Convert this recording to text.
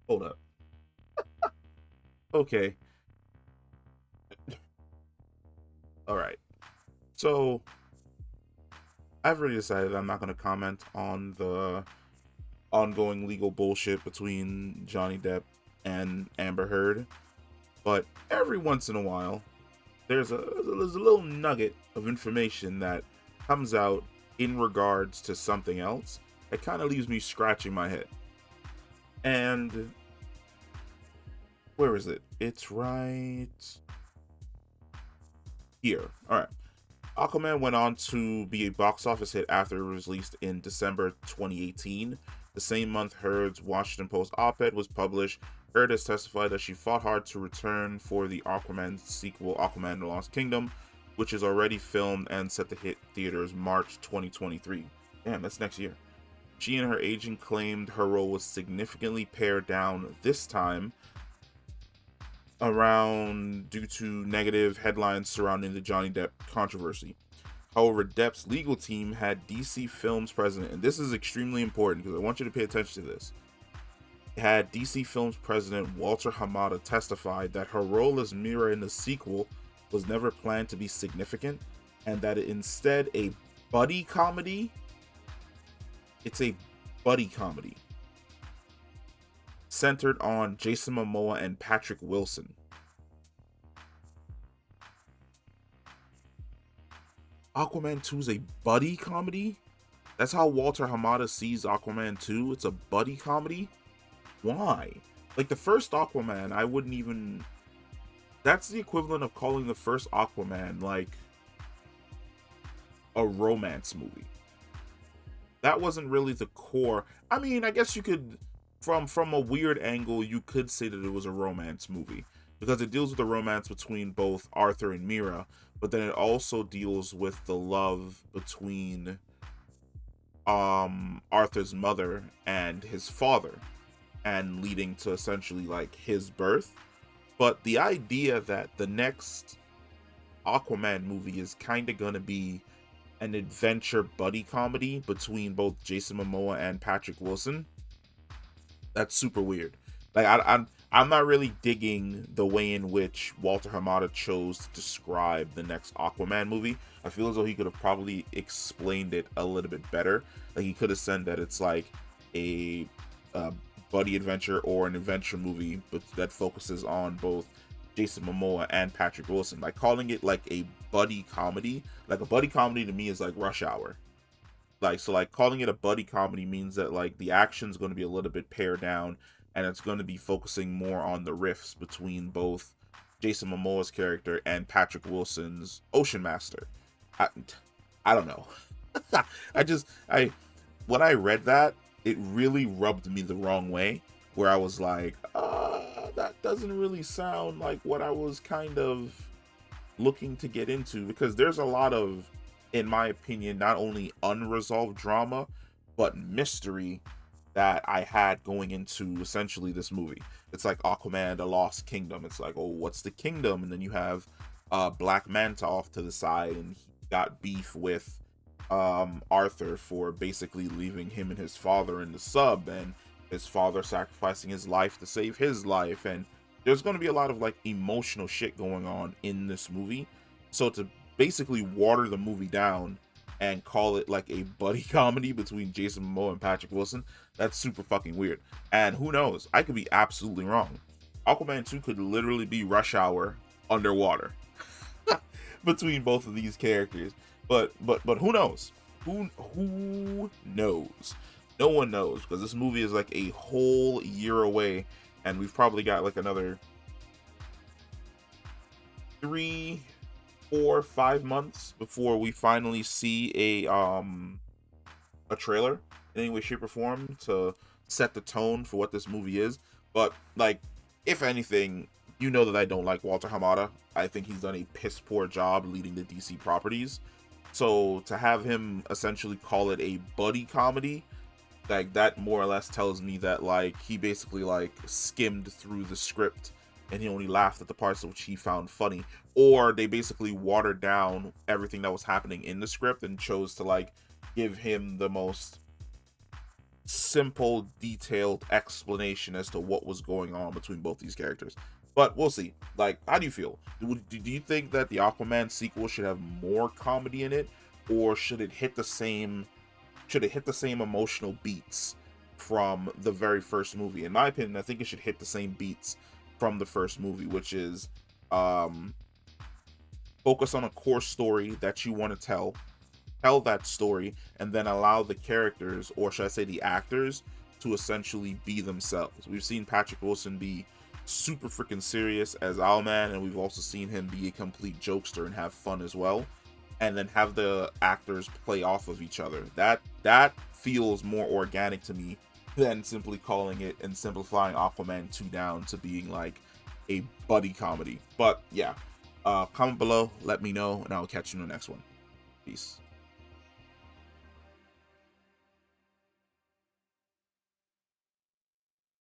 Hold up. Okay. All right. So I've already decided I'm not going to comment on the ongoing legal bullshit between Johnny Depp and Amber Heard. But every once in a while, there's a little nugget of information that comes out in regards to something else that kind of leaves me scratching my head. And where is it? It's right here. All right. Aquaman went on to be a box office hit after it was released in December 2018. The same month, Heard's Washington Post op-ed was published. Heard has testified that she fought hard to return for the Aquaman sequel, Aquaman: The Lost Kingdom, which is already filmed and set to hit theaters March 2023. Damn, that's next year. She and her agent claimed her role was significantly pared down this time around due to negative headlines surrounding the Johnny Depp controversy. However, Depp's legal team had DC Films president, and this is extremely important because I want you to pay attention to this. Had DC Films president Walter Hamada testified that her role as Mira in the sequel was never planned to be significant, and that instead a buddy comedy. It's a buddy comedy centered on Jason Momoa and Patrick Wilson. Aquaman 2 is a buddy comedy? That's how Walter Hamada sees Aquaman 2? It's a buddy comedy? Why? Like, the first Aquaman, I wouldn't even... That's the equivalent of calling the first Aquaman, like, a romance movie. That wasn't really the core. I mean, I guess you could... From a weird angle, you could say that it was a romance movie because it deals with the romance between both Arthur and Mira, but then it also deals with the love between Arthur's mother and his father, and leading to essentially like his birth. But the idea that the next Aquaman movie is kind of gonna be an adventure buddy comedy between both Jason Momoa and Patrick Wilson, that's super weird. Like I'm not really digging the way in which Walter Hamada chose to describe the next Aquaman movie. I feel as though he could have probably explained it a little bit better. Like he could have said that it's like a buddy adventure or an adventure movie, but that focuses on both Jason Momoa and Patrick Wilson. Like calling it like a buddy comedy, like a buddy comedy to me is like Rush Hour. Like, so like calling it a buddy comedy means that like the action's going to be a little bit pared down, and it's going to be focusing more on the riffs between both Jason Momoa's character and Patrick Wilson's Ocean Master. I, I don't know. I when I read that, it really rubbed me the wrong way, where I was like, that doesn't really sound like what I was kind of looking to get into, because there's a lot of, in my opinion, not only unresolved drama, but mystery that I had going into essentially this movie. It's like Aquaman, The Lost Kingdom. It's like, oh, what's the kingdom? And then you have Black Manta off to the side, and he got beef with Arthur for basically leaving him and his father in the sub, and his father sacrificing his life to save his life. And there's going to be a lot of like emotional shit going on in this movie. So to basically water the movie down and call it like a buddy comedy between Jason Momoa and Patrick Wilson, that's super fucking weird. And who knows? I could be absolutely wrong. Aquaman 2 could literally be Rush Hour underwater between both of these characters. But who knows? Who knows? No one knows, because this movie is like a whole year away, and we've probably got like another 3, 4, 5 months before we finally see a trailer in any way, shape, or form to set the tone for what this movie is. But like, if anything, you know that I don't like Walter Hamada. I think he's done a piss poor job leading the DC properties. So to have him essentially call it a buddy comedy, like that more or less tells me that like he basically like skimmed through the script and he only laughed at the parts which he found funny, or they basically watered down everything that was happening in the script and chose to like give him the most simple, detailed explanation as to what was going on between both these characters. But we'll see. Like, how do you feel? Do you think that the Aquaman sequel should have more comedy in it, or should it hit the same? Should it hit the same emotional beats from the very first movie? In my opinion, I think it should hit the same beats from the first movie, which is focus on a core story that you want to tell that story, and then allow the characters, or should I say the actors, to essentially be themselves. We've seen Patrick Wilson be super freaking serious as Owlman, and we've also seen him be a complete jokester and have fun as well, and then have the actors play off of each other. That feels more organic to me than simply calling it and simplifying Aquaman 2 down to being like a buddy comedy. But yeah, comment below, let me know, and I'll catch you in the next one. Peace.